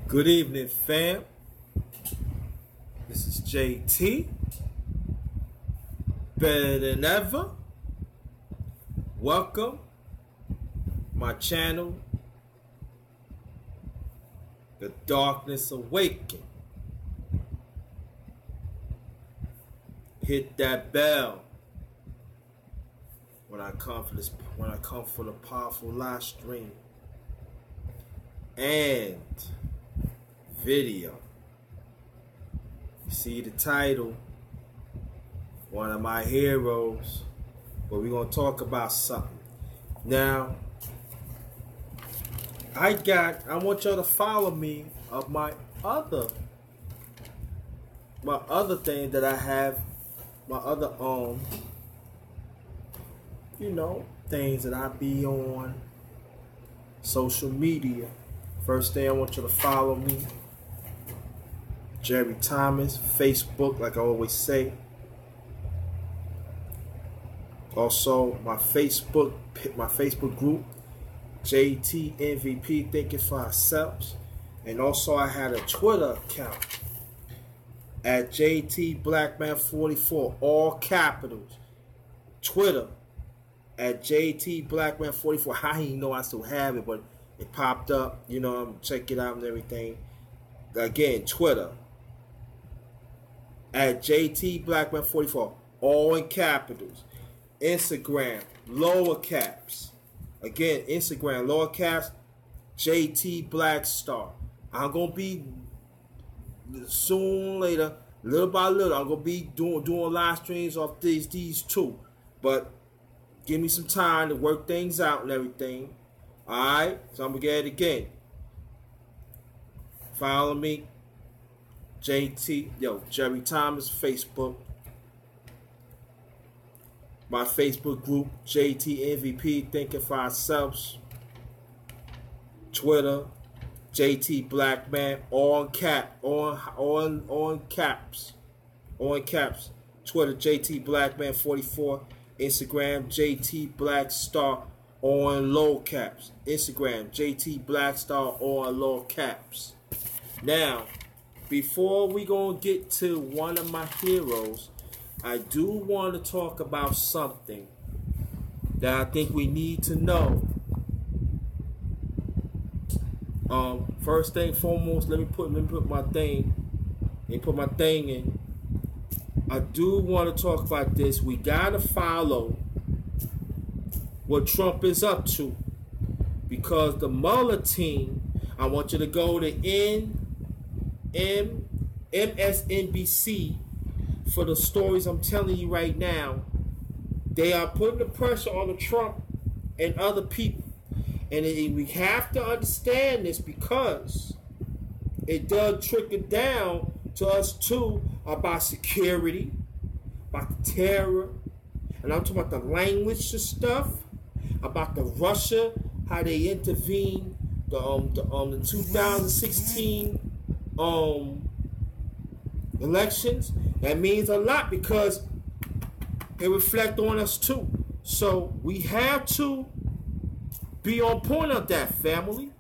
Good evening, fam. This is JT. Better than ever. Welcome my channel, The Darkness Awakens. Hit that bell when I come for the powerful live stream and video. You see the title, one of my heroes, but we're going to talk about something. Now, I want y'all to follow me of my other thing that I have, my other things that I be on social media. First thing, I want you to follow me, Jerry Thomas, Facebook, like I always say. Also, my Facebook group, JT MVP, Thinking for Ourselves. And also, I had a Twitter account at JT Blackman44, all capitals. Twitter at JT Blackman44. I didn't know I still have it, but it popped up. You know, I'm check it out and everything. Again, Twitter at JT Blackman44, all in capitals. Instagram, lower caps. Again, Instagram, lower caps, JT Blackstar. I'm going to be, soon later, little by little, I'm going to be doing live streams off these two. But give me some time to work things out and everything. Alright, so I'm going to get it again. Follow me, JT, Jerry Thomas, Facebook. My Facebook group, JT MVP, Thinking for Ourselves. Twitter, JT Blackman, on caps. Twitter, JT Blackman 44. Instagram, JT Blackstar, on low caps. Instagram, JT Blackstar, on low caps. Now, before we gonna get to one of my heroes, I do want to talk about something that I think we need to know. First thing foremost, let me put my thing in. I do want to talk about this. We gotta follow what Trump is up to, because the Mueller team, I want you to go to MSNBC for the stories I'm telling you right now. They are putting the pressure on the Trump and other people. And we have to understand this, because it does trickle down to us too, about security, about the terror, and I'm talking about the language and stuff, about the Russia, how they intervened, the 2016 elections. That means a lot, because it reflects on us too. So we have to be on point of that, family.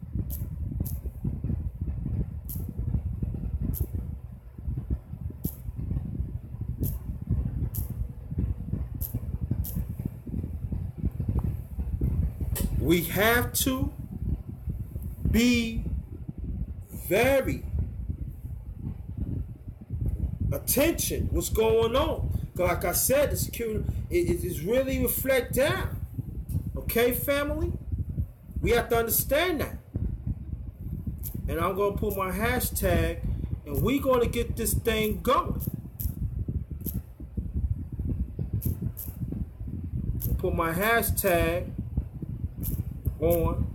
We have to be very attention what's going on. Like I said, the security is really reflect down. Okay, family? We have to understand that. And I'm going to put my hashtag, and we're going to get this thing going. Put my hashtag on.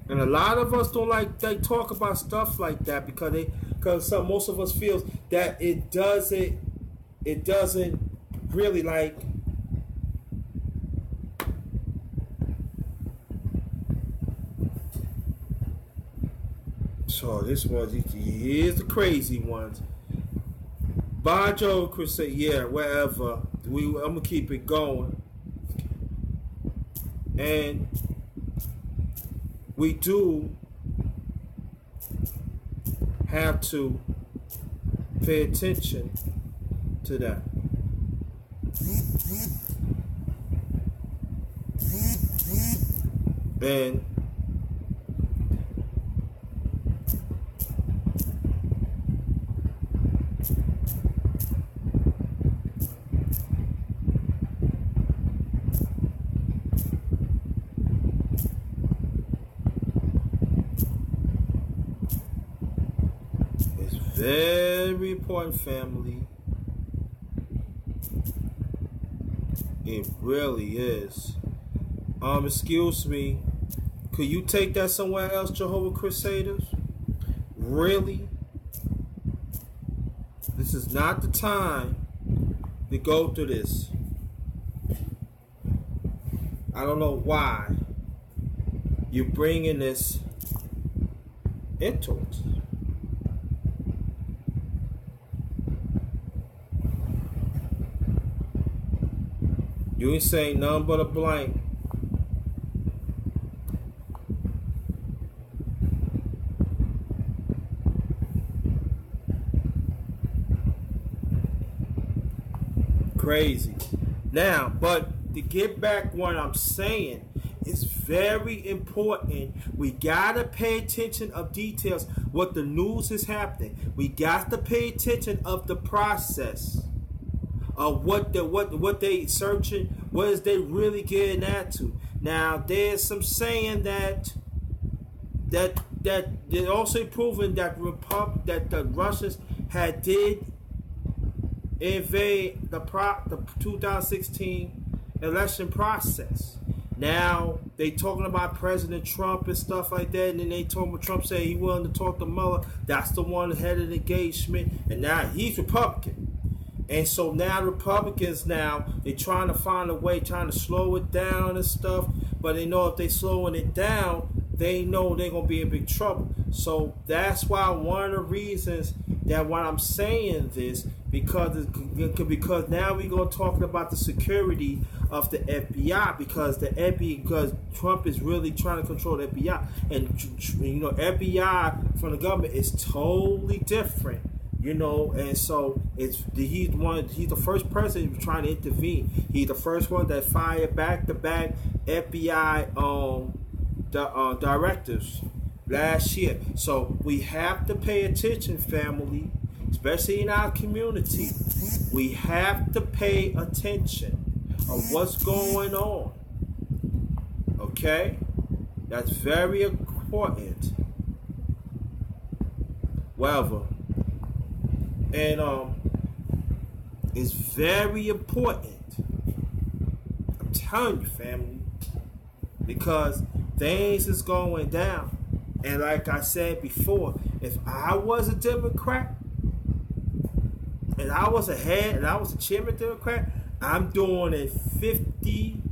And a lot of us don't like they talk about stuff like that, because most of us feels that it doesn't really like So this was, here's the crazy ones. Bajo could say, yeah, wherever. I'm gonna keep it going, and we do have to pay attention to that. And it's very important, family. It really is. Excuse me. Could you take that somewhere else, Jehovah Crusaders? Really? This is not the time to go through this. I don't know why you're bringing this into us. You ain't saying nothing but a blank. Crazy. Now, but to get back what I'm saying, it's very important. We gotta pay attention of details. What the news is happening. We got to pay attention of the process of what they searching. What is they really getting at to? Now, there's some saying that they're also proving that the Russians did invade the 2016 election process. Now they talking about President Trump and stuff like that, and then they told me Trump said he willing to talk to Mueller. That's the one head of the engagement, and now he's Republican. And so now the Republicans they're trying to find a way, trying to slow it down and stuff. But they know if they slowing it down, they know they're gonna be in big trouble. So that's why one of the reasons that why I'm saying this, because now we're gonna talk about the security of the FBI, because Trump is really trying to control the FBI, and you know FBI from the government is totally different. You know, and so he's the first president trying to intervene. He's the first one that fired back-to-back FBI directives last year. So we have to pay attention, family, especially in our community. We have to pay attention of what's going on. Okay? That's very important. However, and it's very important. I'm telling you, family, because things is going down. And like I said before, if I was a Democrat and I was a head and I was a chairman Democrat, I'm doing it 50,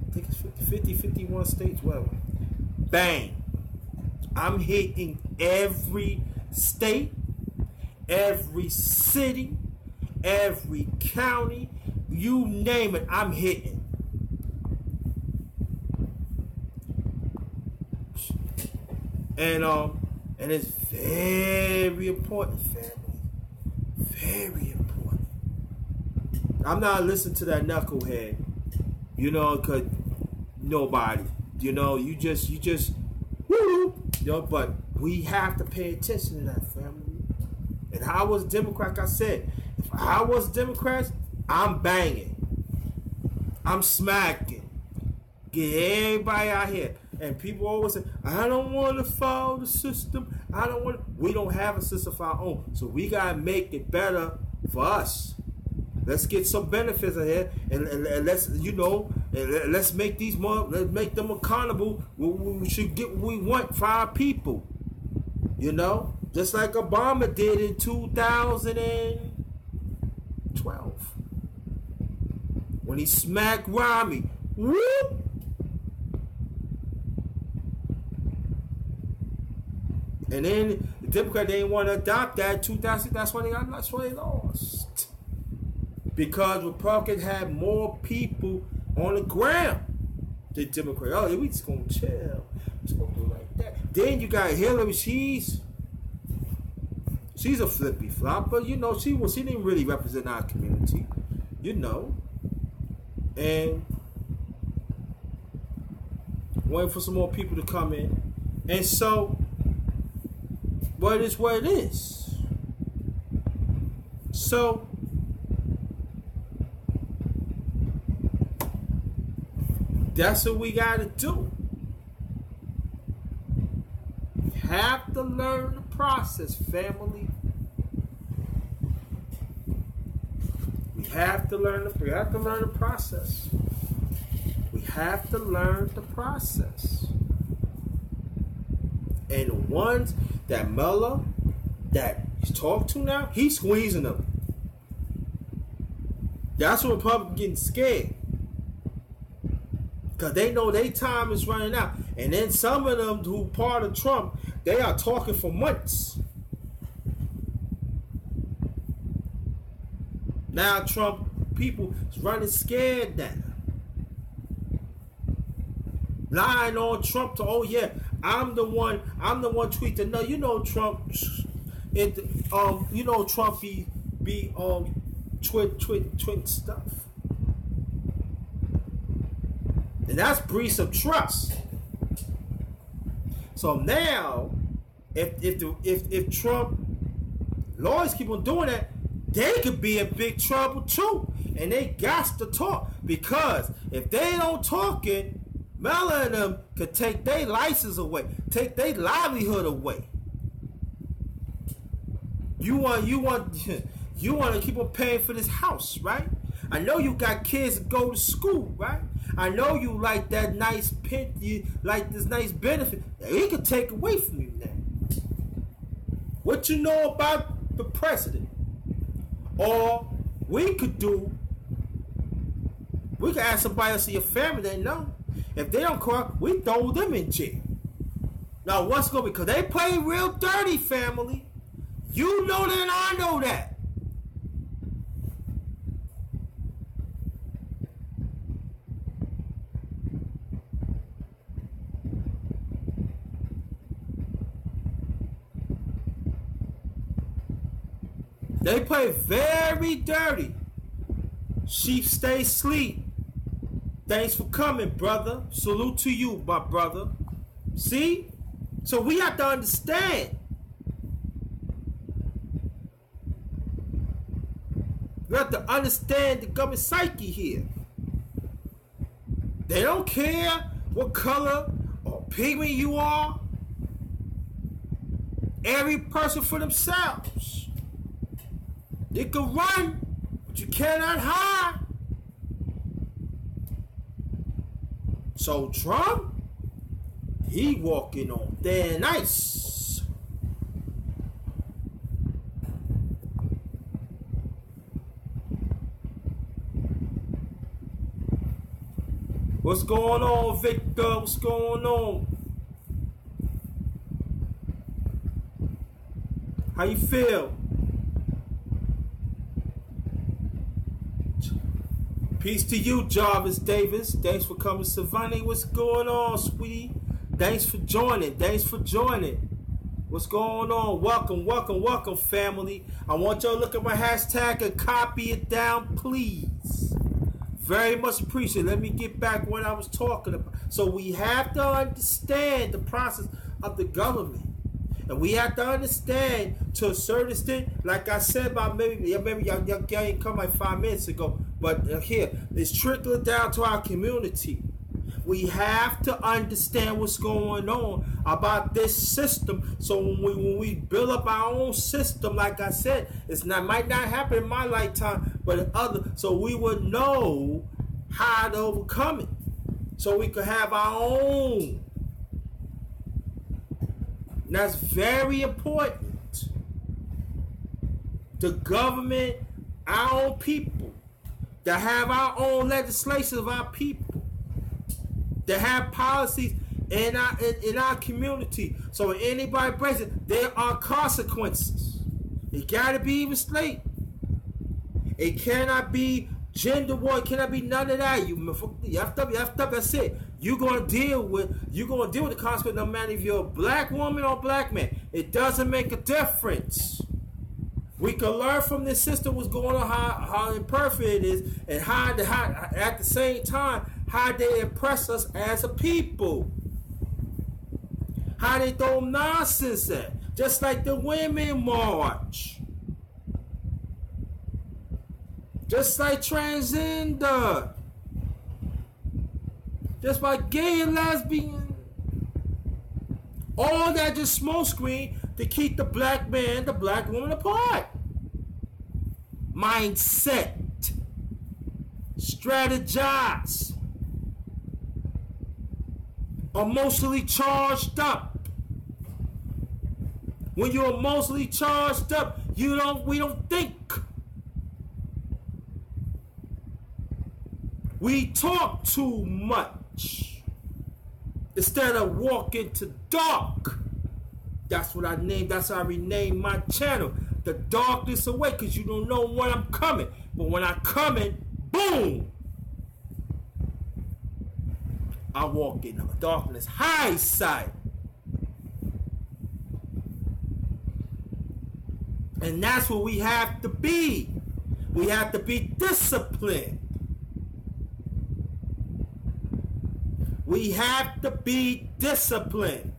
I think it's 50, 51 states, whatever. Bang. I'm hitting every state, every city, every county, you name it, I'm hitting. And it's very important, family. Very important. I'm not listening to that knucklehead, you know, cause nobody, you know, you just, woo, you know, but we have to pay attention to that, family. And I was a Democrat, like I said, if I was a Democrat, I'm banging. I'm smacking. Get everybody out here. And people always say, I don't want to follow the system. We don't have a system of our own. So we got to make it better for us. Let's get some benefits ahead, and let's, you know, let's make these more, let's make them accountable. We should get what we want for our people. You know? Just like Obama did in 2012. When he smacked Romney. Whoop! And then the Democrats, they didn't want to adopt that in 2000. That's why they lost. because Republicans had more people on the ground than Democrats. Oh, we just gonna chill. Just gonna do it like that. Then you got Hillary. She's a flippy flopper. You know, she didn't really represent our community. You know, and waiting for some more people to come in, and so what is what it is. So that's what we got to do. We have to learn the process, family. We have to learn the process. We have to learn the process. And the ones that Mueller, that he's talked to now, he's squeezing them. That's what Republicans getting scared. Because they know their time is running out. And then some of them who part of Trump, they are talking for months. Now Trump people is running scared now. Lying on Trump to, oh yeah, I'm the one tweeting. No, you know Trump you know Trump be twit stuff. And that's breach of trust. So now, if Trump lawyers keep on doing that, they could be in big trouble too. And they got to talk, because if they don't talk it, Mella and them could take their license away, take their livelihood away. You want to keep on paying for this house, right? I know you got kids that go to school, right? I know you like that nice pin, you like this nice benefit. He could take away from you now. What you know about the president? Or we could ask somebody else in your family that know. If they don't call, we throw them in jail. Now what's going to be? Because they play real dirty, family. You know that and I know that. They play very dirty. Sheep stay asleep. Thanks for coming, brother. Salute to you, my brother. See? So we have to understand. We have to understand the government psyche here. They don't care what color or pigment you are. Every person for themselves. You can run, but you cannot hide. So Trump, he walking on thin ice. What's going on, Victor? What's going on? How you feel? Peace to you, Jarvis Davis. Thanks for coming, Savani. What's going on, sweetie? Thanks for joining. What's going on? Welcome, family. I want y'all to look at my hashtag and copy it down, please. Very much appreciated. Let me get back what I was talking about. So we have to understand the process of the government. And we have to understand to a certain extent, like I said about maybe y'all ain't come like 5 minutes ago, but here, it's trickling down to our community. We have to understand what's going on about this system. So when we build up our own system, like I said, might not happen in my lifetime, but in other, so we would know how to overcome it. So we could have our own. And that's very important. The government, our own people, that have our own legislation of our people, that have policies in our community. So when anybody breaks it, there are consequences. It got to be even straight. It cannot be gender war. It cannot be none of that. You effed up. That's it. You're gonna deal with the consequence, no matter if you're a black woman or black man. It doesn't make a difference. We can learn from this system what's going on, how imperfect it is, and how at the same time how they oppress us as a people. How they throw nonsense at, just like the women march, just like transgender, just like gay and lesbian. All that just smokescreen to keep the black man, the black woman apart. Mindset. Strategize. Emotionally charged up. When you're emotionally charged up, we don't think. We talk too much. Instead of walking to dark. That's what I named. That's how I renamed my channel. The Darkness Awakens. Because you don't know when I'm coming. But when I'm coming, boom! I walk in the darkness high side. And that's what we have to be. We have to be disciplined. We have to be disciplined.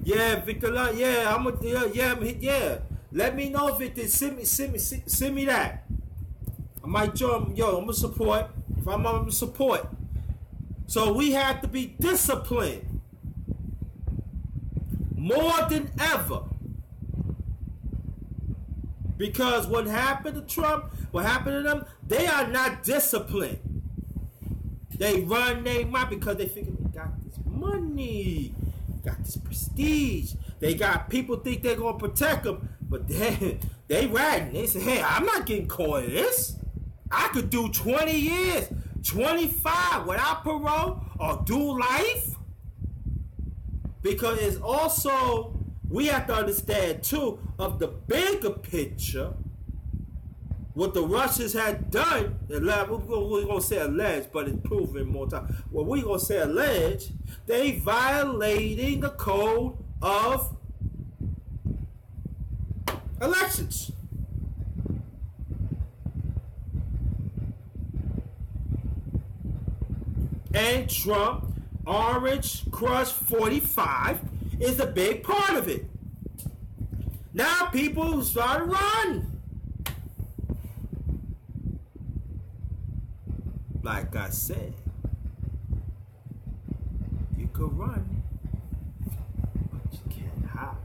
Yeah, Victor, yeah. Let me know if it did. Send me that. I might join. Yo, I'm gonna support. If I'm gonna support. So we have to be disciplined more than ever. Because what happened to Trump, what happened to them, they are not disciplined. They run their mouth because they figure they got this money, got this prestige. They got people think they're going to protect them, but they ratting. They say, hey, I'm not getting caught in this. I could do 20 years, 25 without parole or do life. Because it's also... we have to understand, too, of the bigger picture, what the Russians had done. We're going to say alleged, but it's proven more time. Well, we're going to say alleged. They violating the code of elections. And Trump, Orange Crush 45, is a big part of it. Now people start to run. Like I said, you could run, but you can't hide.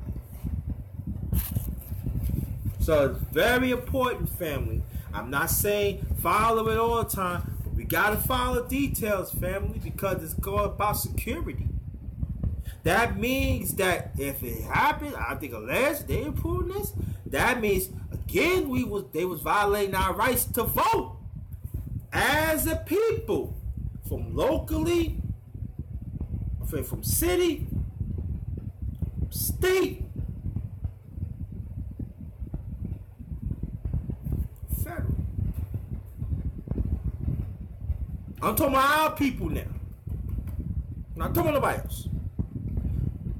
So it's very important, family. I'm not saying follow it all the time, but we gotta follow details, family, because it's all about security. That means that if it happened, I think alleged they approved this. That means again they was violating our rights to vote as a people, from locally, from city, state, federal. I'm talking about our people now. I'm not talking about nobody else.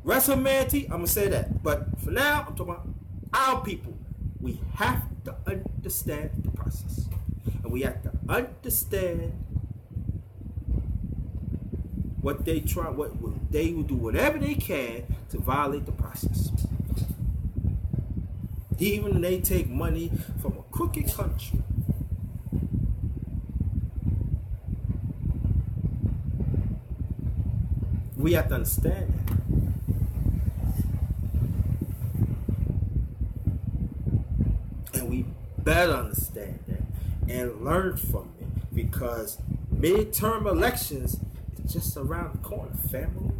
Rest of humanity, I'm going to say that. But for now, I'm talking about our people. We have to understand the process. And we have to understand what they try, what they will do whatever they can to violate the process. Even when they take money from a crooked country. We have to understand that. And we better understand that and learn from it, because midterm elections is just around the corner, family.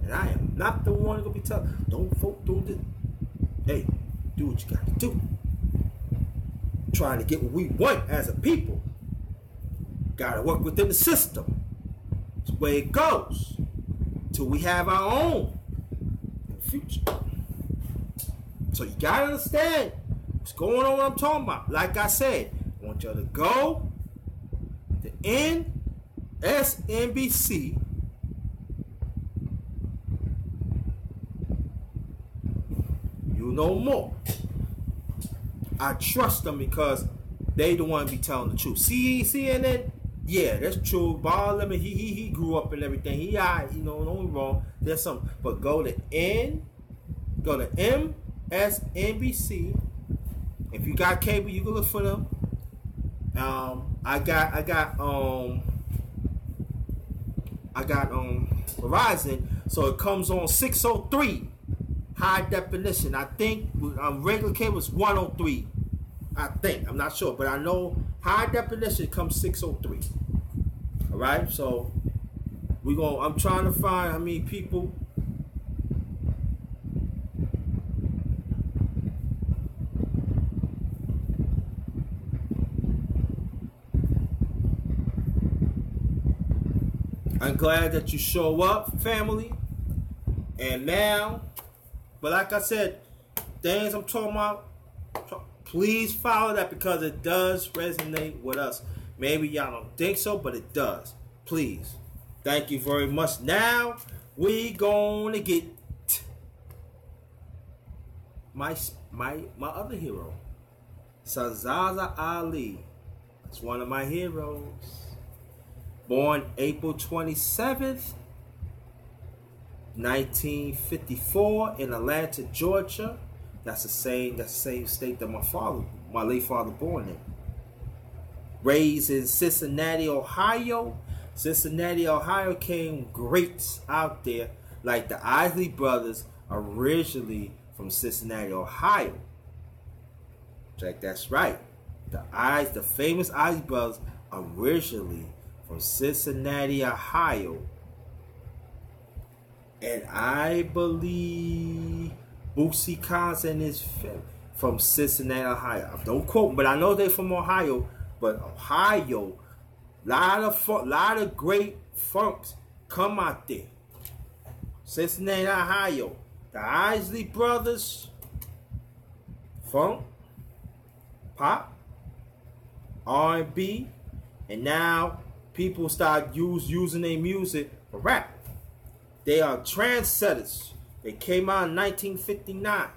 And I am not the one going to be telling, don't vote, don't do. Hey, do what you got to do. Trying to get what we want as a people. Got to work within the system. That's the way it goes. until we have our own in the future. So you gotta understand what's going on, what I'm talking about. Like I said, I want y'all to go to NSNBC. You know more. I trust them because they the one be telling the truth. CNN, yeah, that's true. Bob Lemon, he grew up and everything. He you know, no wrong. There's something. But go to MSNBC. If you got cable, you can look for them. I got Verizon, so it comes on 603 high definition. I think regular cable is 103. I think, I'm not sure, but I know high definition comes 603. All right, so I'm trying to find how many people. I'm glad that you show up, family. And now, but like I said, things I'm talking about, please follow that because it does resonate with us. Maybe y'all don't think so, but it does. Please. Thank you very much. Now, we gonna get my other hero, Shahazad Ali. That's one of my heroes. Born April 27th, 1954 in Atlanta, Georgia. That's the same state that my late father, born in. Raised in Cincinnati, Ohio. Cincinnati, Ohio came greats out there like the Isley brothers, originally from Cincinnati, Ohio. Check, that's right. The famous Isley brothers, originally from Cincinnati, Ohio. And I believe Bootsy Collins is from Cincinnati, Ohio. Don't quote me, but I know they're from Ohio. But Ohio, lot of great funks come out there. Cincinnati, Ohio. The Isley brothers, funk, pop, R&B, and now people start using their music for rap. They are trendsetters. They came out in 1959.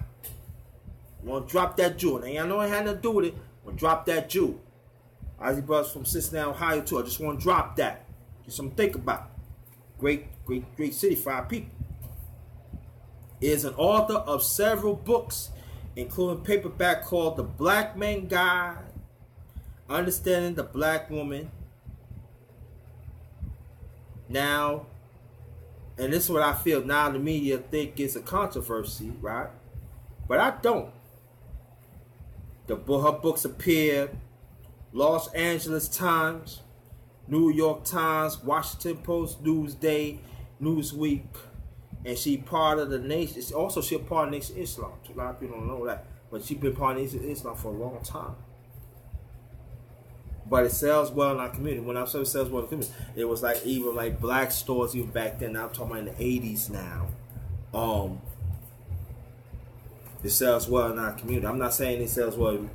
I'm gonna drop that jewel. Now, I know it had nothing to do with it. I'm gonna drop that jewel. Isley brothers from Cincinnati, Ohio, too. I just want to drop that. Just something to think about. Great city, 5 people. Is an author of several books, including paperback called The Black Man Guide, Understanding the Black Woman. Now, and this is what I feel now, the media think it's a controversy, right? But I don't. Her books appear Los Angeles Times, New York Times, Washington Post, Newsday, Newsweek, and she part of the nation. Also, she's a part of Nation Islam. A lot of people don't know that, but she's been part of Nation Islam for a long time. But it sells well in our community. When I say it sells well in the community, it was like even like black stores even back then. Now I'm talking about in the 80s now. It sells well in our community. I'm not saying it sells well,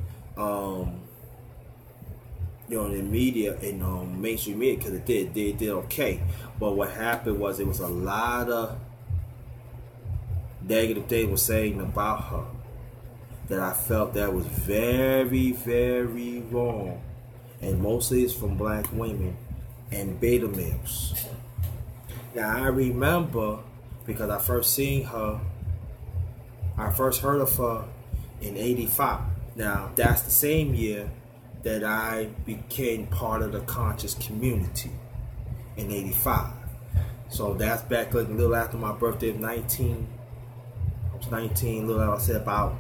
in the media and mainstream media, because it did. They did okay. But what happened was it was a lot of negative things were saying about her that I felt that was very, very wrong. And mostly it's from black women and beta males. Now I remember, because I first heard of her in '85. Now that's the same year that I became part of the conscious community in '85. So that's back like a little after my birthday of 19. I was 19, little I said about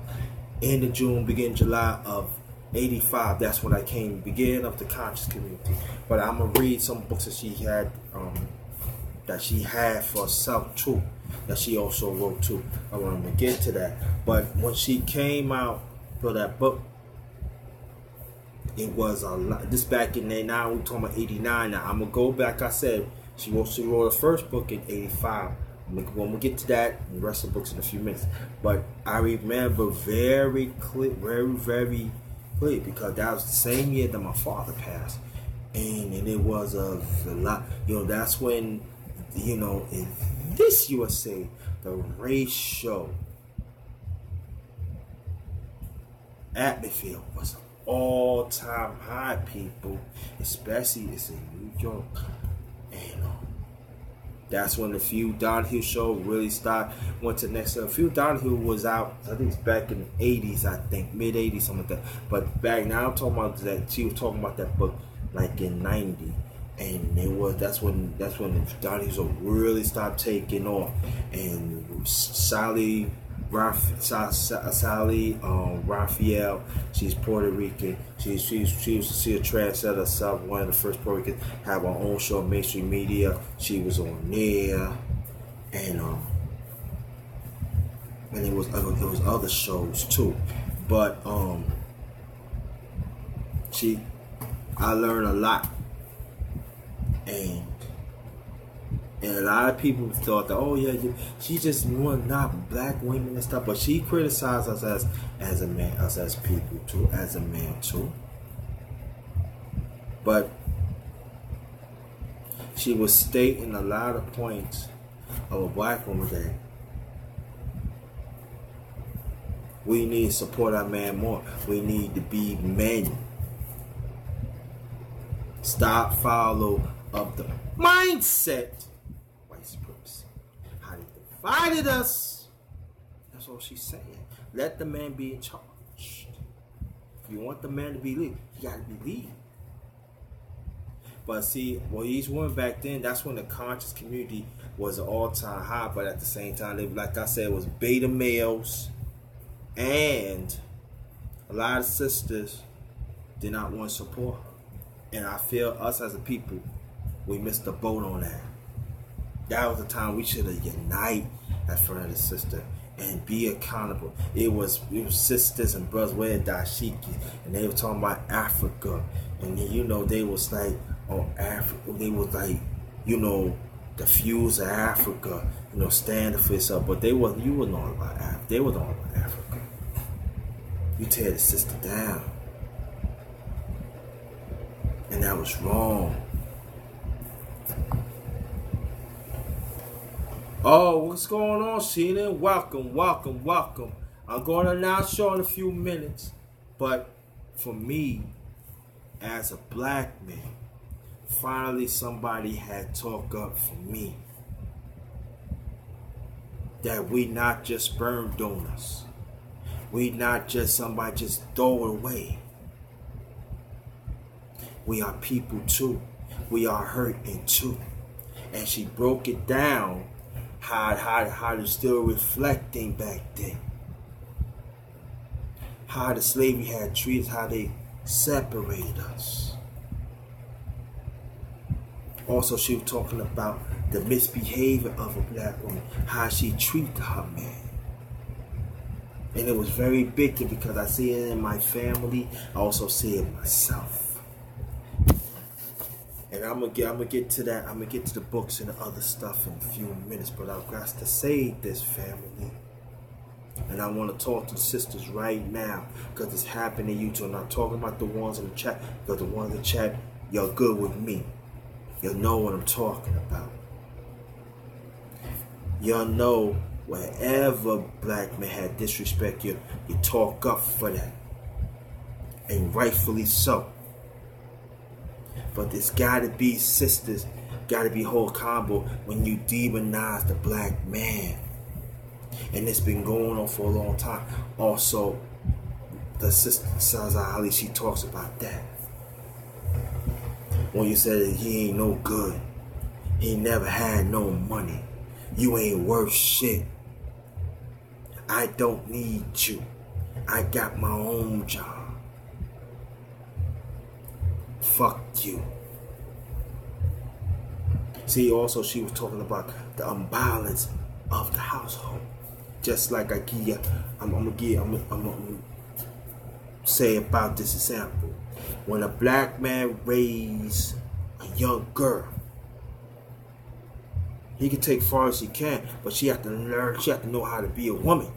end of June, beginning July of '85. That's when I came, beginning of the conscious community. But I'm gonna read some books that she had for herself too, that she also wrote too. I want to get to that. But when she came out for that book, it was a lot. This back in '89, we're talking about '89 now. I'm gonna go back. I said she wrote her first book in '85, When we get to that and the rest of the books in a few minutes. But I remember very clear, very clear, because that was the same year that my father passed. And it was a lot, that's when, in this USA, the racial atmosphere was all-time high, people, especially it's in New York. And that's when the Feud Donahue show really started, went to the next level. Feud Donahue was out, I think it's back in the 80s, I think, mid-80s, something like that. But back now, I'm talking about that, she was talking about that book like in 90. And that's when the Donahue show really started taking off. And Sally Raphael, she's Puerto Rican. She was a trendsetter herself, one of the first Puerto Ricans, have her own show on mainstream media. She was on there, and there was other shows too. But I learned a lot, and a lot of people thought that, oh yeah, she just not black women and stuff, but she criticized us as a man, us as people too, as a man too. But she was stating a lot of points of a black woman that we need to support our man more. We need to be men. Stop follow of the mindset. How they divided us. That's all she's saying. Let the man be in charge. If you want the man to be lead, you gotta be lead. But see, well, these women back then, that's when the conscious community was an all-time high. But at the same time, they, like I said, it was beta males, and a lot of sisters did not want to support her. And I feel us as a people, we missed the boat on that. That was the time we should have united as front of the sister and be accountable. It was sisters and brothers with dashiki, and they were talking about Africa, and then, they was like, oh, Africa. They was like, the fuse of Africa, stand for yourself. But you wouldn't know about Africa. They were all about Africa. You tear the sister down, and that was wrong. Oh, what's going on, Sheena? Welcome. I'm going to announce you in a few minutes. But for me, as a black man, finally somebody had talk up for me. That we not just sperm donors. We not just somebody just throw it away. We are people too. We are hurting too. And she broke it down. How they're still reflecting back then. How the slavery had treated, how they separated us. Also, she was talking about the misbehavior of a black woman, how she treated her man. And it was very big because I see it in my family, I also see it myself. And I'm gonna get to that. I'm gonna get to the books and the other stuff in a few minutes. But I've got to save this family. And I want to talk to the sisters right now because it's happening to you too. I'm not talking about the ones in the chat, because the ones in the chat, you're good with me. You'll know what I'm talking about. You'll know wherever black men had disrespect, you talk up for that. And rightfully so. But there's gotta be sisters, gotta be whole combo when you demonize the black man. And it's been going on for a long time. Also, the sister Shahazad Ali, she talks about that. When you said that he ain't no good, he never had no money, you ain't worth shit. I don't need you. I got my own job. Fuck you. See, also she was talking about the imbalance of the household. Just like I'm gonna say about this example. When a black man raised a young girl, He can take far as he can, but she have to learn. She have to know how to be a woman.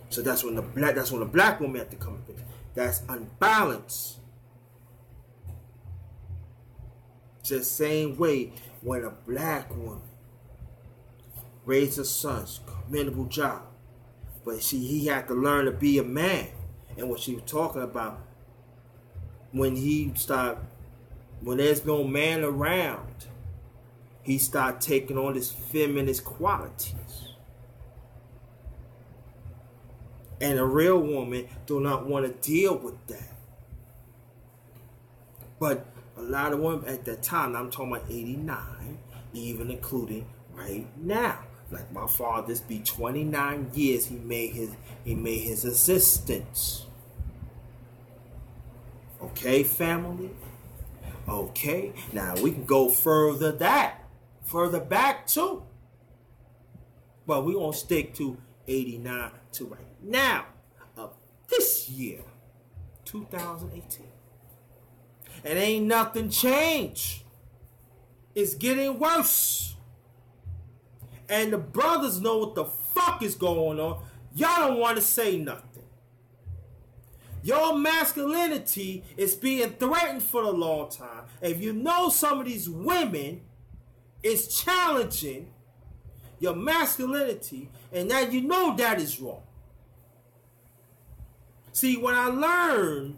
So that's when the black woman have to come in. That's unbalanced. It's the same way when a black woman raised her sons, commendable job, but he had to learn to be a man. And what she was talking about, when there's no man around, he started taking on his feminist qualities. And a real woman do not want to deal with that. But a lot of women at that time, I'm talking about 89, even including right now. Like my father, this be 29 years he made his existence. Okay, family? Okay. Now we can go further back too. But we're going to stick to 89 to right now of this year, 2018. And ain't nothing changed. It's getting worse. And the brothers know what the fuck is going on. Y'all don't want to say nothing. Your masculinity is being threatened for a long time. If you know some of these women is challenging your masculinity, and now you know that is wrong. See, when I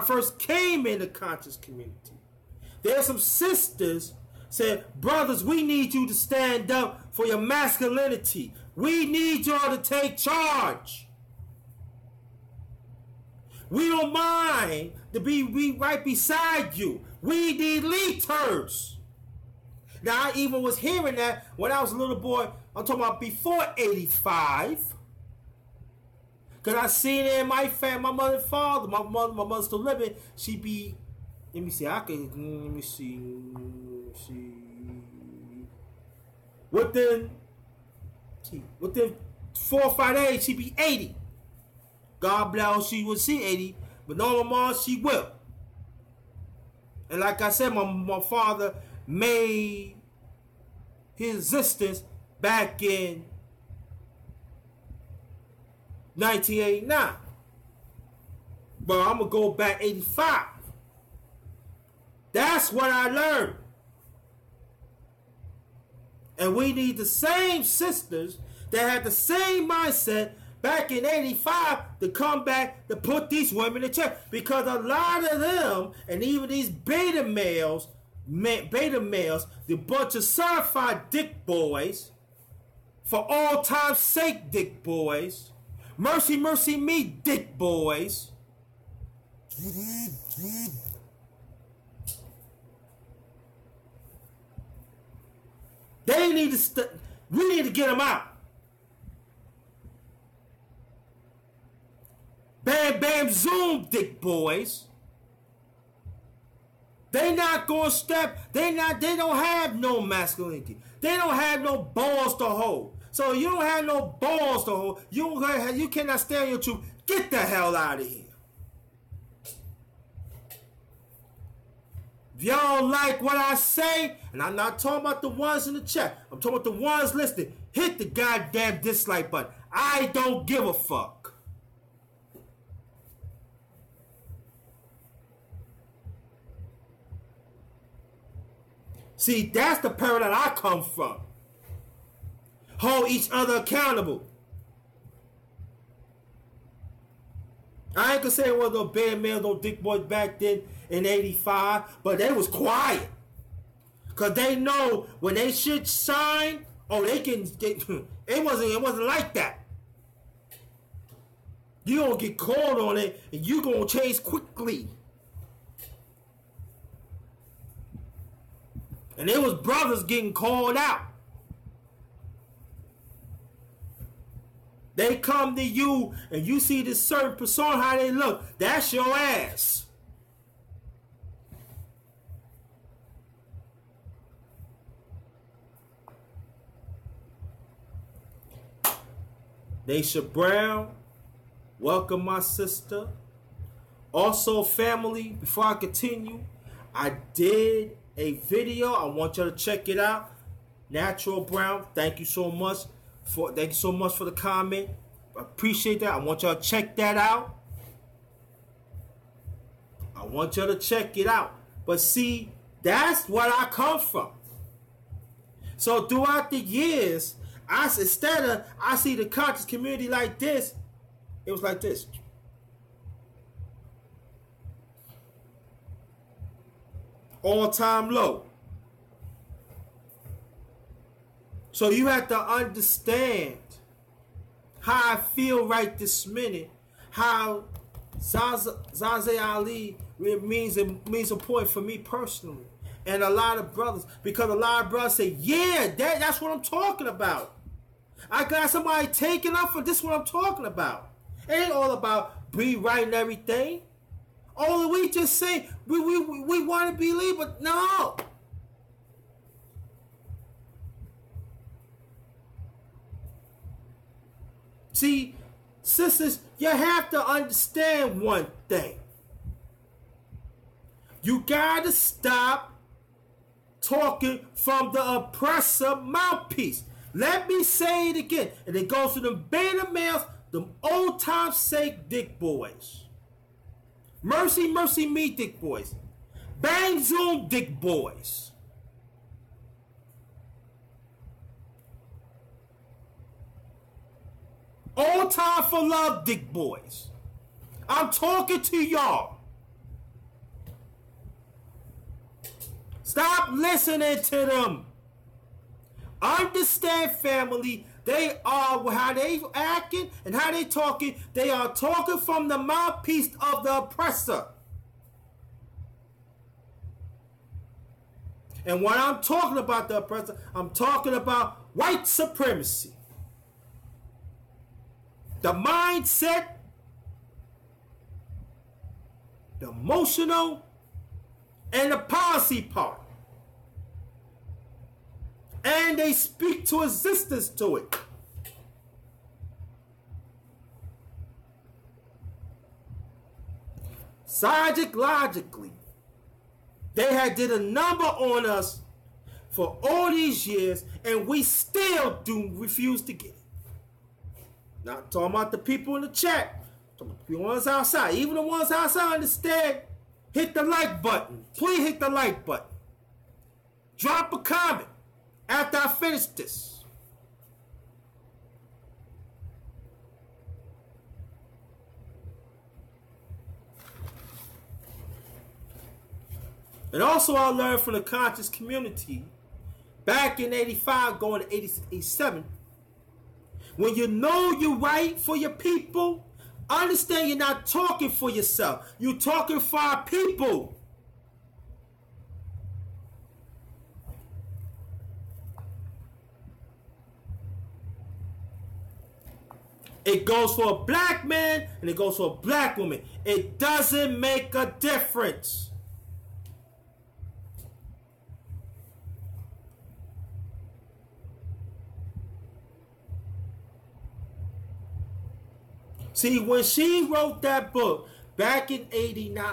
first came in the conscious community, there's some sisters said, brothers, we need you to stand up for your masculinity. We need y'all to take charge. We don't mind to be right beside you. We need leaders. Now, I even was hearing that when I was a little boy. I'm talking about before 85. Because I seen it in my family, my mother and father. My mother still living. She be, let me see. Within 4 or 5 days, she be 80. God bless, she will see 80, but no more, she will. And like I said, my father made his existence back in 1989. But I'm going to go back 85. That's what I learned. And we need the same sisters that had the same mindset back in 85 to come back to put these women in check. Because a lot of them, and even these beta males, the bunch of certified dick boys, for all time's sake dick boys, mercy, mercy me dick boys, they need to we need to get them out. Bam, bam, zoom, dick boys. They not gonna step. They don't have no masculinity. They don't have no balls to hold. So you don't have no balls to hold. You cannot stand your truth. Get the hell out of here. If y'all don't like what I say, and I'm not talking about the ones in the chat. I'm talking about the ones listening. Hit the goddamn dislike button. I don't give a fuck. See, that's the paradigm I come from. Hold each other accountable. I ain't gonna say it was no bad males, no dick boys back then in 85, but they was quiet. Cause they know when they shit shine, it wasn't like that. You gonna get caught on it and you gonna change quickly. And there was brothers getting called out. They come to you and you see this certain persona, how they look. That's your ass. Naisha Brown, welcome my sister. Also, family, before I continue, I did a video. I want y'all to check it out. Natural Brown, thank you so much for the comment. I appreciate that. I want y'all to check that out. I want y'all to check it out. But see, that's what I come from. So throughout the years, I see the conscious community like this, it was like this. All-time low. So you have to understand how I feel right this minute, how Shahazad Ali means a point for me personally. And a lot of brothers, because a lot of brothers say, yeah, that's what I'm talking about. I got somebody taking up for this, what I'm talking about. It ain't all about be right and everything. Only we just say we want to believe, but no. See, sisters, you have to understand one thing. You gotta stop talking from the oppressor mouthpiece. Let me say it again. And it goes to them beta males, them old time sake dick boys. Mercy, mercy me dick boys. Bang zoom dick boys. Old time for love dick boys. I'm talking to y'all. Stop listening to them. Understand, family, they are how they acting and how they talking. They are talking from the mouthpiece of the oppressor. And when I'm talking about the oppressor, I'm talking about white supremacy. The mindset, the emotional, and the policy part. And they speak to existence to it. Logically, they had did a number on us for all these years, and we still refuse to get it. Not talking about the people in the chat, talking about the ones outside. Even the ones outside understand. Hit the like button. Please hit the like button. Drop a comment after I finish this. And also I learned from the conscious community back in 85 going to 86, 87. When you know you're right for your people, understand you're not talking for yourself. You're talking for our people. It goes for a black man and it goes for a black woman. It doesn't make a difference. See, when she wrote that book back in 89,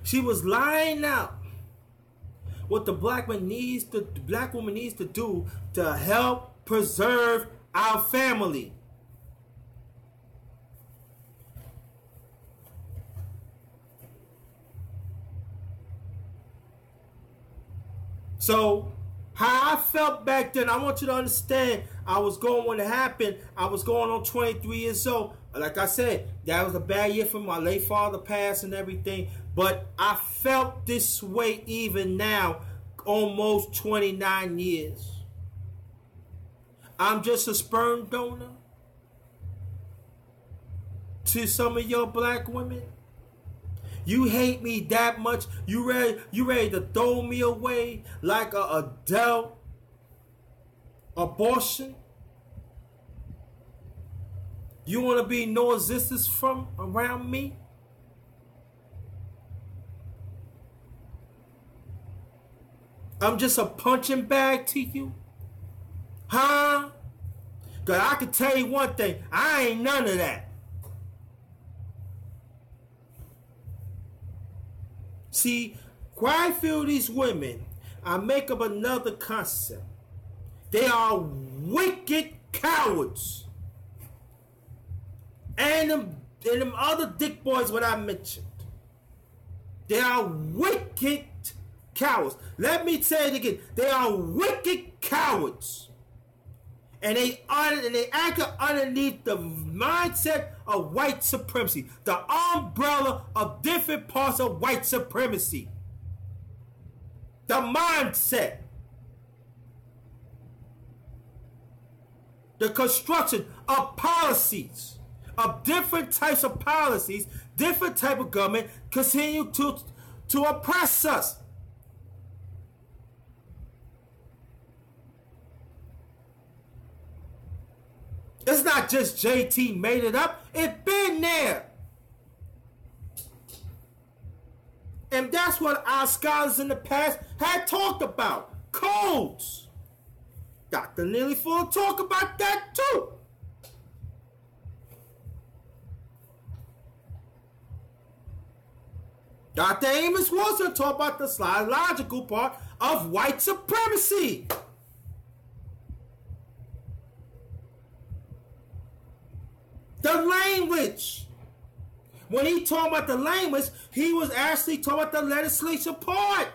she was laying out what the black woman needs to do to help preserve our family. So, how I felt back then, I want you to understand, I was going when it happened. I was going on 23 years old. Like I said, that was a bad year for my late father passed and everything. But I felt this way even now, almost 29 years. I'm just a sperm donor to some of your black women. You hate me that much. You ready to throw me away like a adult abortion? You want to be no existence from around me? I'm just a punching bag to you? Huh? Because I can tell you one thing. I ain't none of that. See, quite a few of these women, I make up another concept. They are wicked cowards. And them other dick boys, what I mentioned. They are wicked cowards. Let me say it again. They are wicked cowards. And they anchor underneath the mindset of white supremacy. The umbrella of different parts of white supremacy. The mindset. The construction of policies. Of different types of policies. Different type of government continue to oppress us. It's not just JT made it up. It's been there. And that's what our scholars in the past had talked about. Codes. Dr. Neely Full talk about that too. Dr. Amos Wilson talk about the psychological part of white supremacy. The language. When he talked about the language, he was actually talking about the legislation part.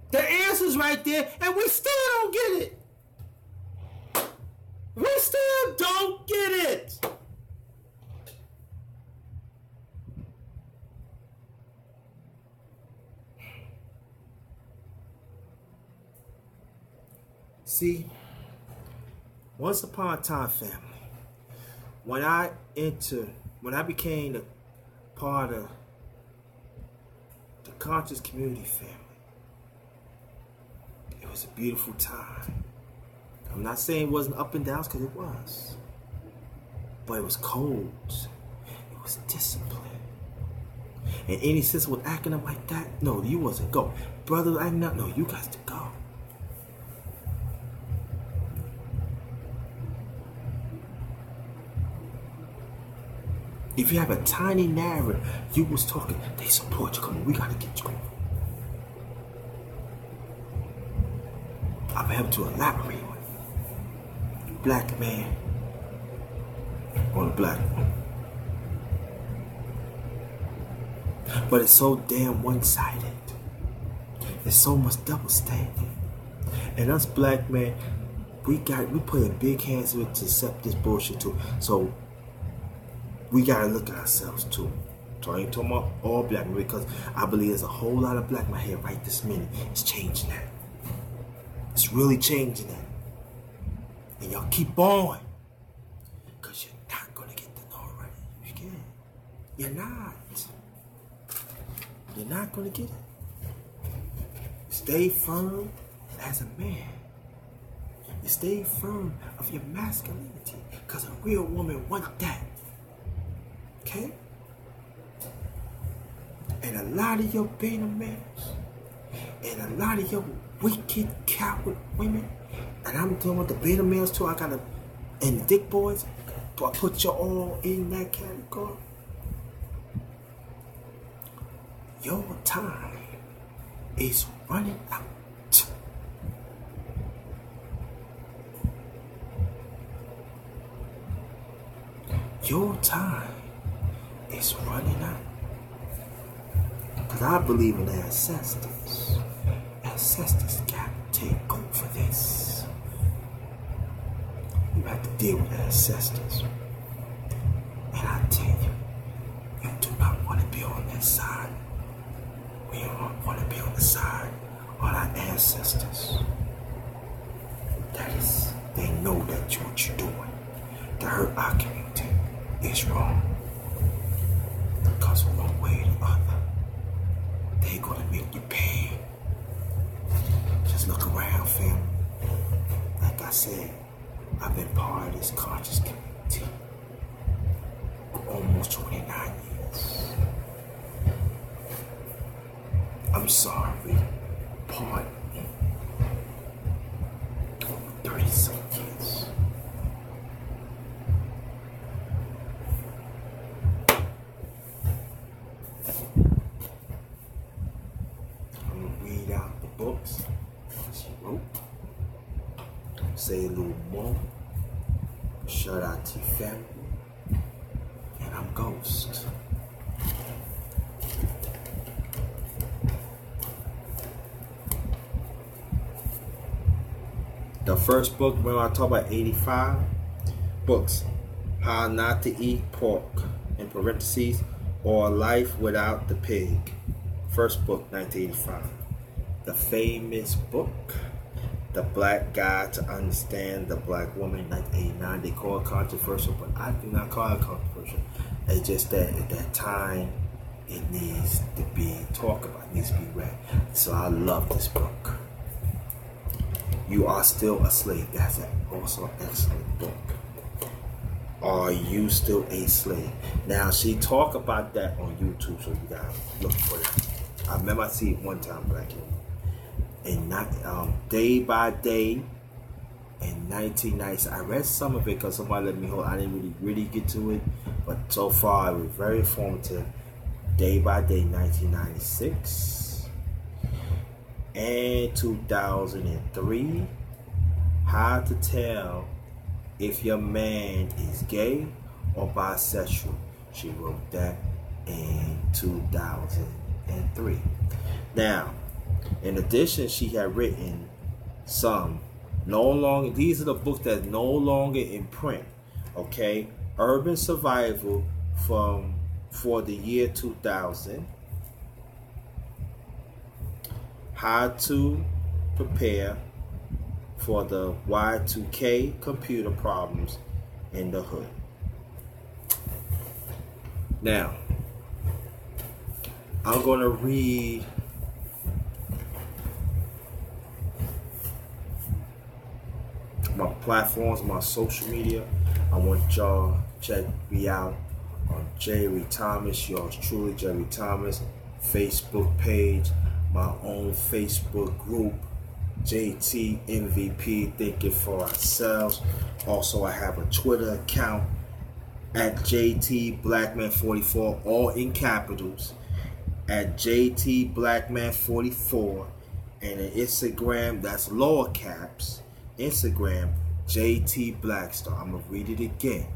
The answer's right there, and we still don't get it. We still don't get it. See, once upon a time, family, when I became a part of the conscious community family, it was a beautiful time. I'm not saying it wasn't up and downs, because it was. But it was cold. It was discipline. And any sister was acting up like that, no, you wasn't go. Brother acting up, no, you got to go. If you have a tiny narrative, you was talking, they support you. Come on, we gotta get you going. I'm able to elaborate on it. Black man on a black woman. But it's so damn one-sided. There's so much double standing. And us black men, we put in big hands to accept this bullshit too. So we gotta look at ourselves too. So I ain't talking about all black men, because I believe there's a whole lot of black men here right this minute. It's changing that. It's really changing that. And y'all keep on. Because you're not gonna get the notoriety. You can. You're not. You're not gonna get it. Stay firm as a man. You stay firm of your masculinity. Because a real woman wants that. Okay? And a lot of your beta males, and a lot of your wicked coward women, and I'm talking about the beta males too, and the dick boys, do I put you all in that category? Your time is running out. Your time is running out. Because I believe in the ancestors. Ancestors got to take over this. You have to deal with the ancestors. And I tell you, you do not want to be on that side. We don't want to be on the side of our ancestors. That is, they know that what you're doing to hurt our community is wrong. Because one way or the other, they're going to make you pay. Just look around, fam. Like I said, I've been part of this conscious community for almost 29 years. I'm sorry, pardon me. 30-some years. say a little more. Shout out to family. And I'm Ghost. The first book, when I talk about 85 books, How Not to Eat Pork, in parentheses, or Life Without the Pig. First book, 1985. The famous book, The Black Guide to Understand the Black Woman, 1989. They call it controversial, but I do not call it controversial. It's just that at that time, it needs to be talked about, it needs to be read. So I love this book. You Are Still a Slave. That's also an excellent book. Are You Still a Slave? Now, she talked about that on YouTube, so you gotta look for it. I remember I see it one time, but I can't. And not Day by Day in 1990. I read some of it because somebody let me hold. I didn't really get to it, but so far it was very informative. Day by Day, 1996. And 2003, How to Tell If Your Man is Gay or Bisexual. She wrote that in 2003. Now, in addition, she had written some no longer, these are the books that's no longer in print. Okay, Urban Survival for the year 2000. How to Prepare for the Y2K Computer Problems in the Hood. Now, I'm going to read my platforms, my social media. I want y'all to check me out on Jerry Thomas, yours truly, Jerry Thomas, Facebook page, my own Facebook group, JT MVP, Thinking for Ourselves. Also, I have a Twitter account at JT Blackman44, all in capitals, at JT Blackman44, and an Instagram that's lower caps, Instagram JT Blackstar. I'm gonna read it again.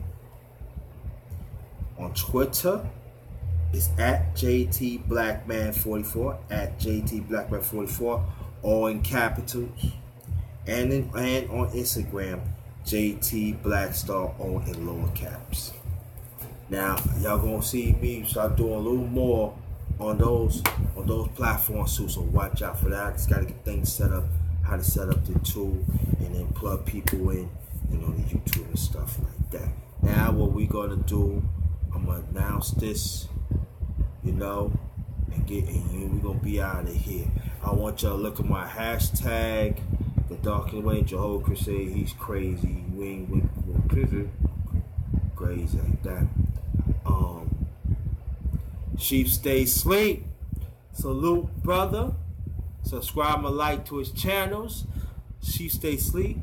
On Twitter, it's at JT Blackman44, at JT Blackman44, all in capitals, and on Instagram, JT Blackstar, all in lower caps. Now, y'all gonna see me start doing a little more on those platforms too. So watch out for that. Just gotta get things set up, how to set up the tool, and then plug people in, the YouTube and stuff like that. Now, what we gonna do? I'm gonna announce this. And we're gonna be out of here. I want y'all to look at my hashtag, the Darkness Awakens, Jehovah Crusade. He's crazy. We ain't crazy like that. Sheep stay asleep. Salute, brother. Subscribe and like to his channels. Sheep stay asleep.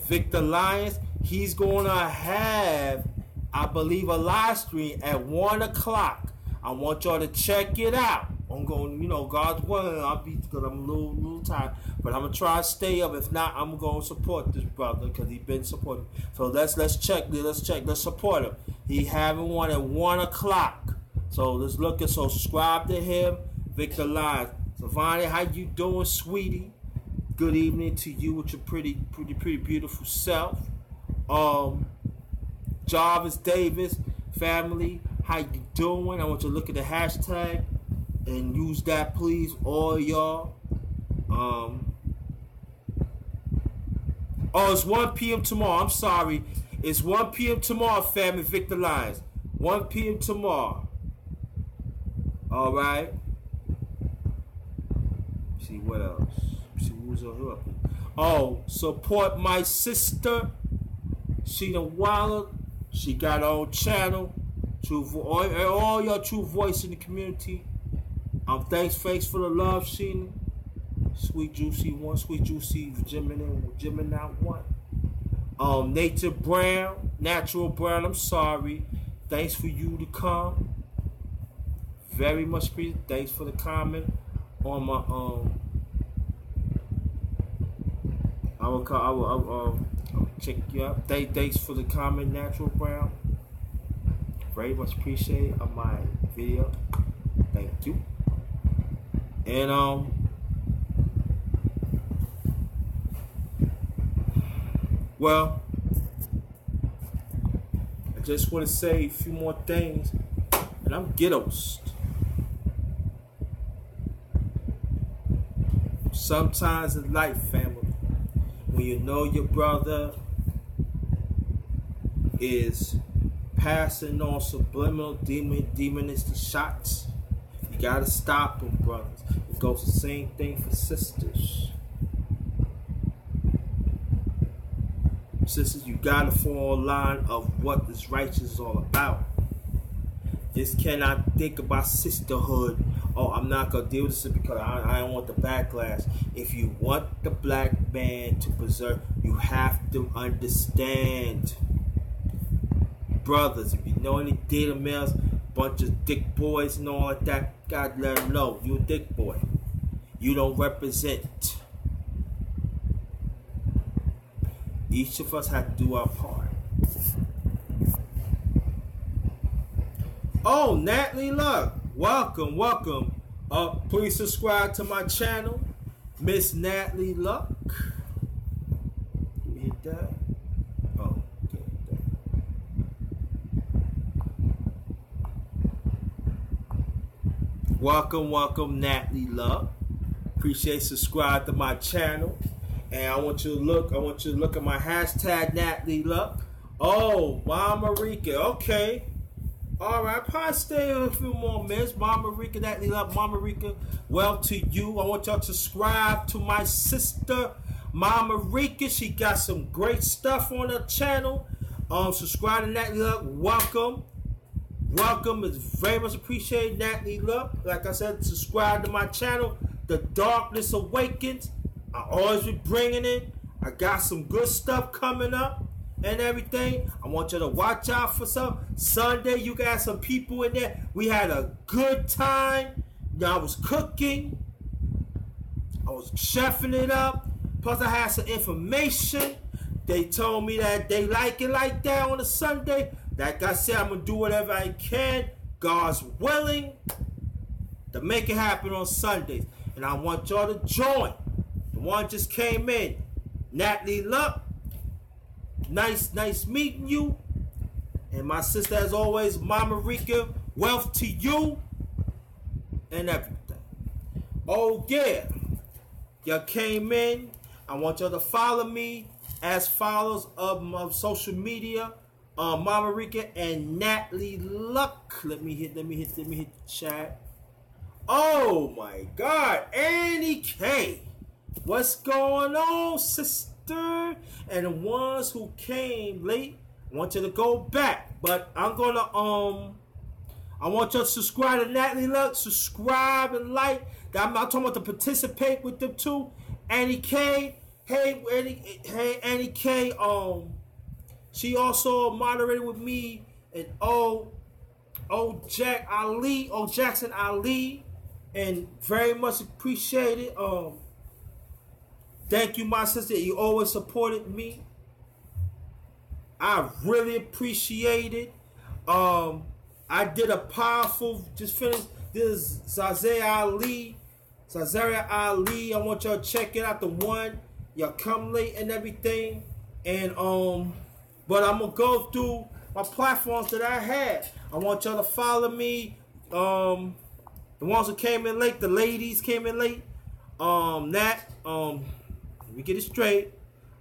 Victor Lyons, he's gonna have, I believe, a live stream at 1 o'clock. I want y'all to check it out. I'm going, God's willing, because I'm a little tired, but I'm gonna try to stay up. If not, I'm gonna support this brother because he's been supporting. So let's check, let's support him. He having one at 1 o'clock. So let's look at. So subscribe to him, Victor Lyons. Savannah, how you doing, sweetie? Good evening to you with your pretty beautiful self. Jarvis Davis, family, how you doing? I want you to look at the hashtag and use that, please, all y'all. It's 1 p.m. tomorrow. I'm sorry. It's 1 p.m. tomorrow, family. Victor Lyons. 1 p.m. tomorrow. All right. See what else? See who's on here. Oh, support my sister. She the Wilder. She got her own channel. All your true voice in the community. Thanks for the love, Sheena. Sweet Juicy 1, Sweet Juicy Gemini 1. Nature Brown, Natural Brown, I'm sorry. Thanks for you to come. Very much appreciated. Thanks for the comment on my I'll check you out. Thanks for the comment, Natural Brown. Very much appreciated on my video. Thank you. And well, I just want to say a few more things, and I'm ghettos. Sometimes in life, family, when you know your brother is passing on subliminal demonistic shots, you gotta stop them, brothers. It goes the same thing for sisters. Sisters, you gotta fall in line of what this righteous is all about. Just cannot think about sisterhood. Oh, I'm not gonna deal with this because I don't want the backlash. If you want the black man to preserve, you have to understand, brothers. If you know any data males, bunch of dick boys and all like that, God let them know you a dick boy. You don't represent. Each of us have to do our part. Oh, Natalie Luck, welcome, welcome. Please subscribe to my channel, Miss Natalie Luck. Let me hit that. Oh, okay. Welcome, welcome, Natalie Luck. Appreciate subscribe to my channel. And I want you to look at my hashtag Natalie Luck. Oh, Mama Rika, okay. Alright, probably stay a few more minutes. Mama Rika, Natalie Luck, Mama Rika, well to you. I want y'all to subscribe to my sister, Mama Rika. She got some great stuff on her channel. Subscribe to Natalie Luck. Welcome. Welcome. It's very much appreciated, Natalie Luck. Like I said, subscribe to my channel, The Darkness Awakens. I always be bringing it. I got some good stuff coming up and everything. I want you to watch out for some. Sunday, you got some people in there. We had a good time. I was cooking. I was chefing it up. Plus, I had some information. They told me that they like it like that on a Sunday. Like I said, I'm going to do whatever I can, God's willing, to make it happen on Sundays. And I want y'all to join. The one just came in, Natalie Luck. Nice meeting you. And my sister, as always, Mama Rika, wealth to you and everything. Oh yeah, y'all came in. I want y'all to follow me as followers of my social media, Mama Rika and Natalie Luck. Let me hit the chat. Oh my God, Annie K. What's going on, sister? And the ones who came late, I want you to go back. But I'm gonna I want you to subscribe to Natalie Luck. Subscribe and like. I'm not talking about to participate with them too. Annie K. Hey Annie K. She also moderated with me and Jackson Ali, and very much appreciated. Thank you, my sister. You always supported me. I really appreciate it. I did a powerful, just finished this Shahazad Ali. I want y'all to check it out. The one, y'all come late and everything. And but I'm gonna go through my platforms that I had. I want y'all to follow me. The ones who came in late, the ladies came in late. Let me get it straight.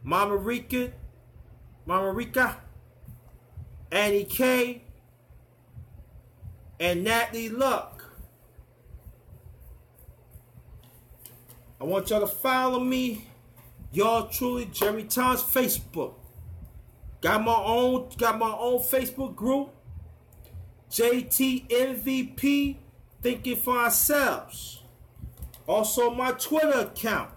Mama Rika, Annie K, and Natalie Luck. I want y'all to follow me. Y'all truly, Jeremy Thomas Facebook. Got my own Facebook group. JT MVP, Thinking for Ourselves. Also my Twitter account.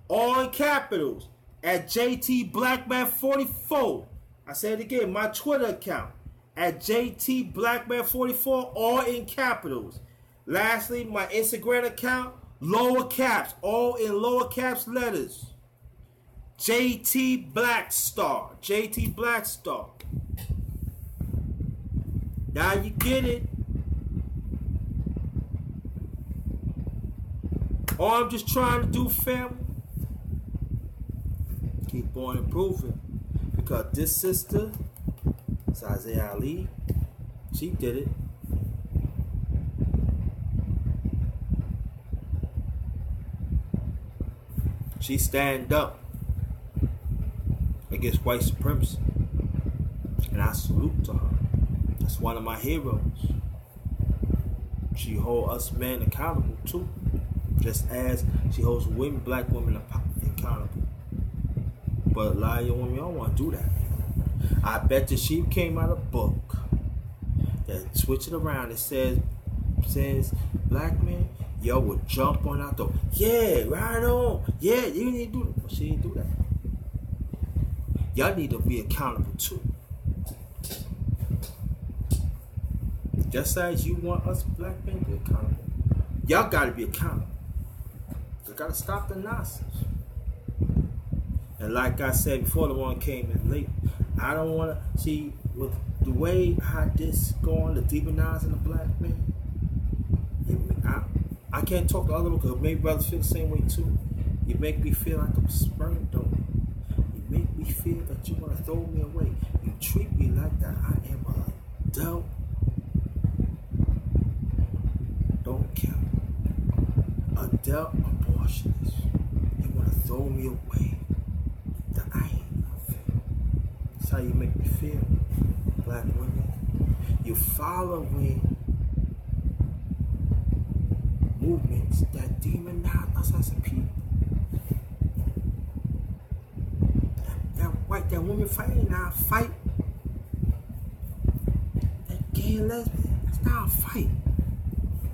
All in capitals at JT Blackman44. I say it again, my Twitter account at JT Blackman44, all in capitals. Lastly, my Instagram account, lower caps, all in lower caps letters. J.T. Blackstar. J.T. Blackstar. Now you get it. All I'm just trying to do, family, keep on improving. Because this sister, Shahazad Ali, she did it. She stand up against white supremacy. And I salute to her. That's one of my heroes. She holds us men accountable too. Just as she holds women, black women accountable. But a lot of young women don't want to do that. I bet that she came out a book that switch it around. It says black men, yo, would jump on out the, yeah, right on. Yeah, you need to do that. But she didn't do that. Y'all need to be accountable too. Just as you want us black men to be accountable, y'all got to be accountable. You got to stop the nonsense. And like I said before, the one came in late. I don't want to see with the way how this going, the demonizing the black man. I can't talk to other people because maybe brothers feel the same way too. You make me feel like I'm sperm donor. You make me feel that you want to throw me away. You treat me like that I am a adult. Don't count. Adult abortionist. You want to throw me away. That I ain't nothing. That's how you make me feel, black women. You following movements that demonize us as a people. That woman fighting our fight. That gay and lesbian, that's not a fight.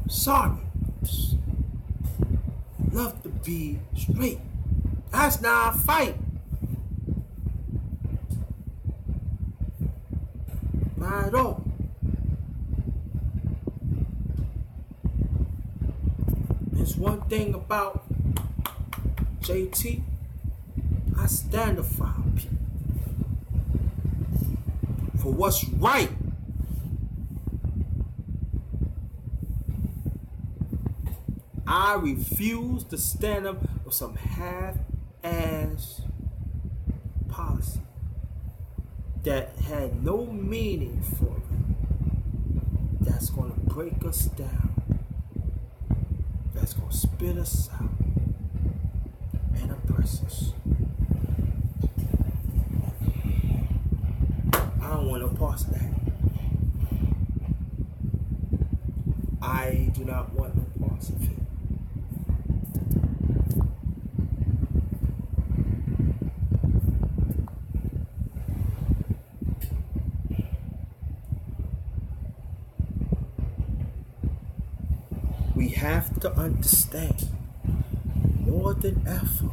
Sorry. Love to be straight. That's not a fight. Not at all. There's one thing about JT. I stand up for our people. For what's right. I refuse to stand up for some half-ass policy that had no meaning for it. That's going to break us down. That's going to spit us out and oppress us. I don't want no parts of that. I do not want no parts of it. We have to understand more than ever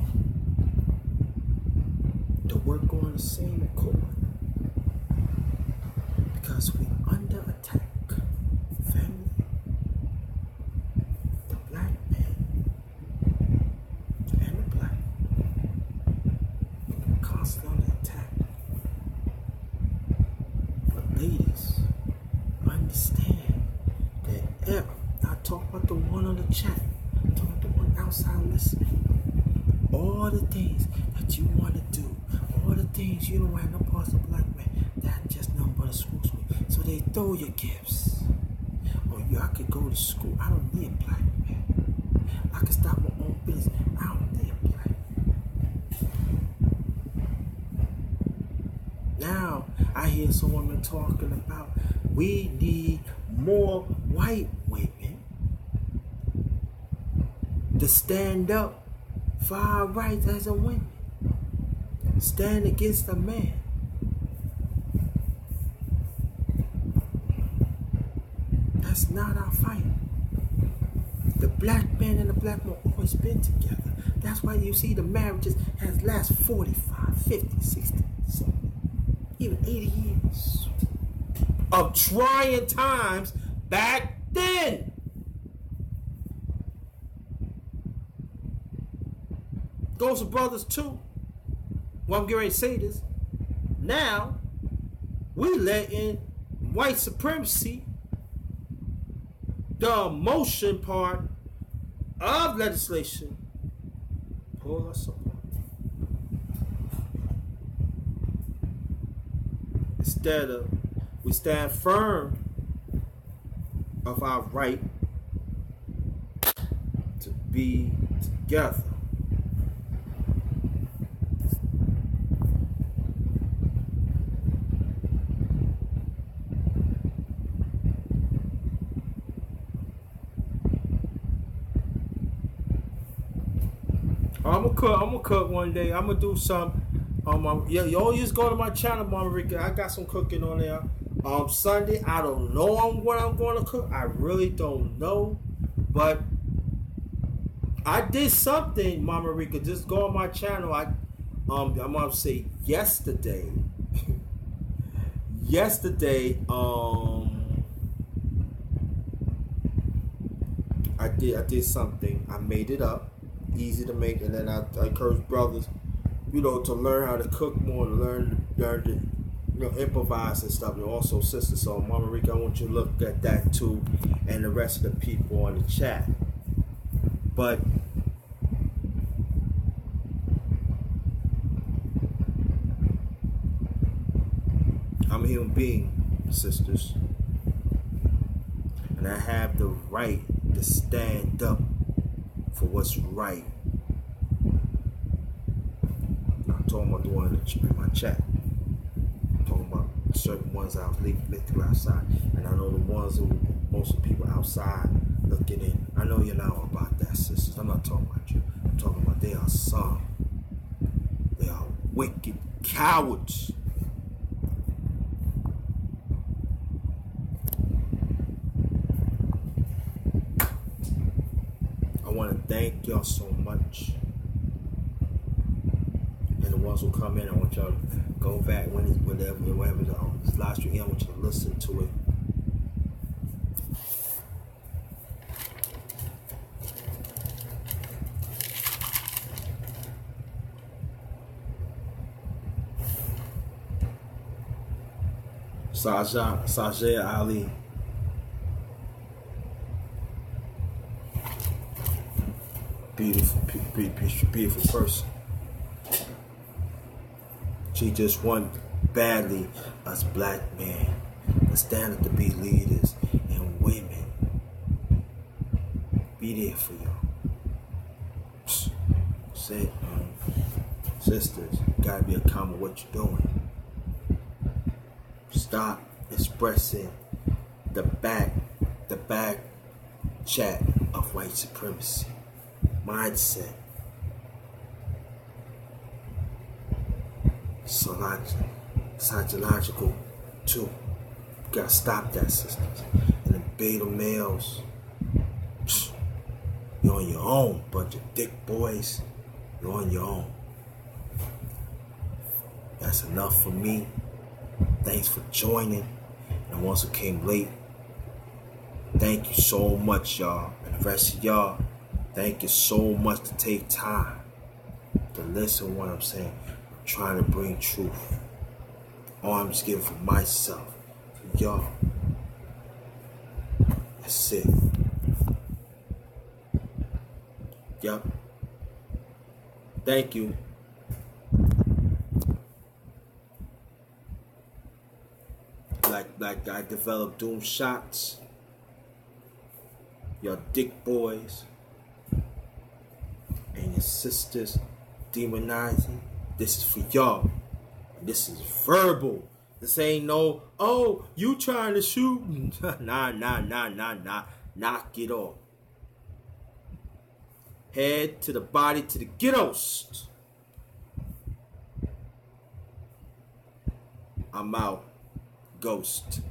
to work on the same accord. Because we're under attack. Family, the black man and the black are constantly under attack. But ladies, understand that not talk about the one on the chat, talk about the one outside listening. All the things that you want to do, all the things you don't have no parts of black man, that's just nothing but a school sweep. So they throw your gifts. Oh, I could go to school. I don't need a black man. I can start my own business. I don't need a black man. Now, I hear some women talking about we need more white women to stand up for our rights as a woman. Stand against a man. That's not our fight. The black man and the black woman always been together. That's why you see the marriages has last 45, 50, 60, 70, even 80 years of trying times back then. Goes for brothers too. Well, I'm getting ready to say this. Now, we letting white supremacy, the motion part of legislation, pull us apart. Instead of we stand firm of our right to be together. I'm gonna cook one day. I'm gonna do some. Yeah, you always go to my channel, Mama Rika. I got some cooking on there. Sunday, I don't know what I'm going to cook. I really don't know, but I did something, Mama Rika. Just go on my channel. I'm gonna say yesterday. yesterday, I did something. I made it up, easy to make, and then I encourage brothers, to learn how to cook more, to learn to, improvise and stuff, and also sisters. So, Mama Rika, I want you to look at that too, and the rest of the people on the chat. But I'm a human being, sisters, and I have the right to stand up for what's right. I'm talking about the one in my chat. I'm talking about certain ones I was living through outside, and I know the ones who most of the people outside looking in. I know you know about that, sisters. I'm not talking about you. I'm talking about they are some. They are wicked cowards. I want to thank y'all so much. And the ones who come in, I want y'all to go back whenever this live stream, I want you to listen to it. Shahazad Ali. Beautiful person. She just want badly us black men to stand up to be leaders and women. Be there for y'all. Say, sisters, you gotta be accountable what you're doing. Stop expressing the back chat of white supremacy mindset. Psychological too. You gotta stop that, sisters. And the beta males, you're on your own, bunch of dick boys. You're on your own. That's enough for me. Thanks for joining. And once who came late, thank you so much, y'all. And the rest of y'all, thank you so much to take time to listen to what I'm saying. I'm trying to bring truth. All I'm just giving for myself. To y'all. That's it. Yup. Thank you. Like I developed doom shots. Your dick boys and your sisters demonizing. This is for y'all. This is verbal. This ain't no, oh, you trying to shoot? Nah. Knock it off. Head to the body, to the ghettos. I'm out. Ghost.